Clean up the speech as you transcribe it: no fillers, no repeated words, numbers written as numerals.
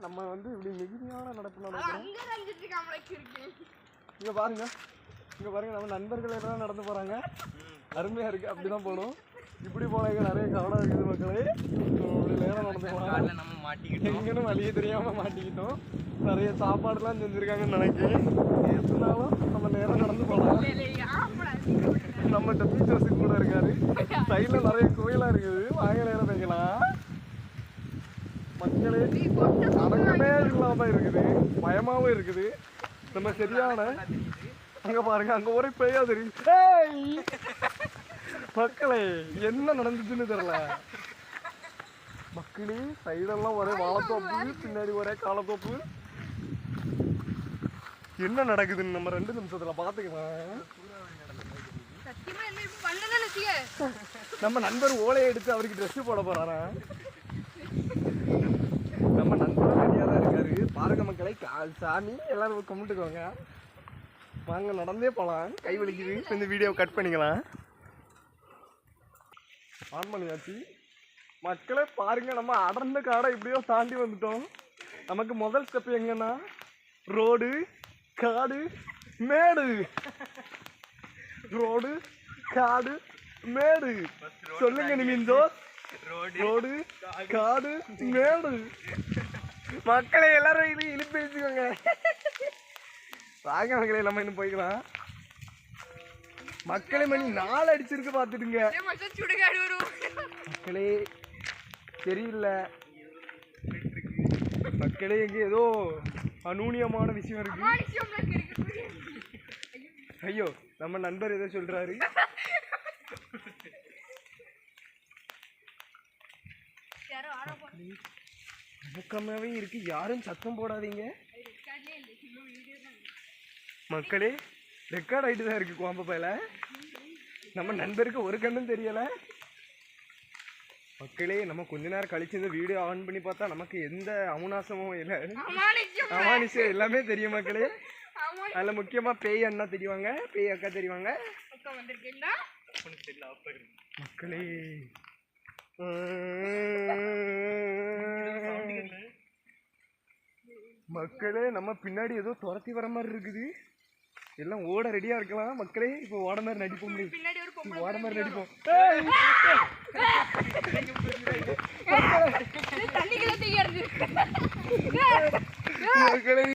நம்ம வந்து இப்படி மிகுதியான நடப்பு நடக்கிறோம். இங்கே பாருங்க, இங்கே பாருங்க, நம்ம நண்பர்கள் எல்லாம் நடந்து போகிறாங்க. அருமையாக இருக்குது. அப்படி தான் போகணும். இப்படி போனாங்க நிறைய கவனம் இருக்குது மக்களே. இப்படி நேரம் நடந்து போகலாம். நம்ம மாட்டிக்கிட்டோம், எங்கன்னு வழியே தெரியாமல் மாட்டிக்கிட்டோம். நிறைய சாப்பாடுலாம் செஞ்சுருக்காங்கன்னு நினைக்கிறேன். இருந்தாலும் நம்ம நேரம் நடந்து போகலாம். நம்மகிட்ட டீச்சர்ஸுக்கு கூட இருக்காரு. சைடில் நிறைய கோயிலாக இருக்குது. வாங்க நேரம் வைக்கலாம். மக்களே அடக்கமே இல்லாமல் இருக்குது, பயமாகவும் இருக்குது. நம்ம சரியான அங்கே பாருங்க, அங்கே ஒரே பெய்யா தெரியுது. மக்களே என்ன நடந்துச்சுன்னு தெரியல மக்களே. சைடெல்லாம் ஒரே வாழைத்தோப்பு, பின்னாடி ஒரே காலத்தோப்பு. என்ன நடக்குதுன்னு நம்ம 2 நிமிஷத்துல பாத்துக்கலாம். நம்ம நண்பர் ஓலையை எடுத்து அவருக்கு ட்ரெஸ் போட போறாரா? நம்ம நண்பரும் ரெடியா தான் இருக்காரு. பாருங்க மக்களை, சாமி எல்லாரும் கும்பிட்டுக்கோங்க. வாங்க நடந்தே போகலாம். கை வலிக்குது. இந்த வீடியோவை கட் பண்ணிக்கலாம். ஆன் பண்ணியாச்சு. மக்களை பாருங்க, நம்ம அடர்ந்த காடை இப்படியோ தாண்டி வந்துட்டோம். நமக்கு முதல் ஸ்டெப் எங்கன்னா ரோடு, காடு, மேடு. ரோடு, காடு, மேடு. சொல்லுங்க நிமிந்தோ. ரோடு, காடு, மேடு. மக்களை எல்லாரும் இது இழுப்பு வச்சுக்கோங்க. வாங்க மக்களை, நம்ம இன்னும் போய்க்கலாம். மக்களை மணி 4 அடிச்சிருக்கு பார்த்துடுங்க மக்களே. தெரியல மக்களே, எங்க ஏதோ அநூனியமான விஷயம் இருக்கு. ஐயோ, நம்ம நண்பர் ஏதோ சொல்றாரு. முக்கமாவே இருக்கு. யாரும் சத்தம் போடாதீங்க மக்களே. ரெக்கார்ட் ஆகிட்டு தான் இருக்கு கோம்பப்பையில. நம்ம நண்பருக்கு ஒரு கண்ணும் தெரியல மக்களே. நம்ம கொஞ்ச நேரம் கழிச்சு இந்த வீடியோ ஆன் பண்ணி பார்த்தா நமக்கு எந்த அமுனாசமும் இல்லை, அமானுஷம் எல்லாமே தெரியும் மக்களே. அதில் முக்கியமாக பேய் அண்ணா தெரியுவாங்க, பேய் அக்கா தெரியுவாங்க மக்களே. மக்களே நம்ம பின்னாடி ஏதோ துரத்தி வர மாதிரி இருக்குது. எல்லாம் ஓட ரெடியா இருக்கலாம் மக்களே. இப்போ ஓட மாதிரி நடிப்போம், ஓட மாதிரி நடிப்போம் மக்களே.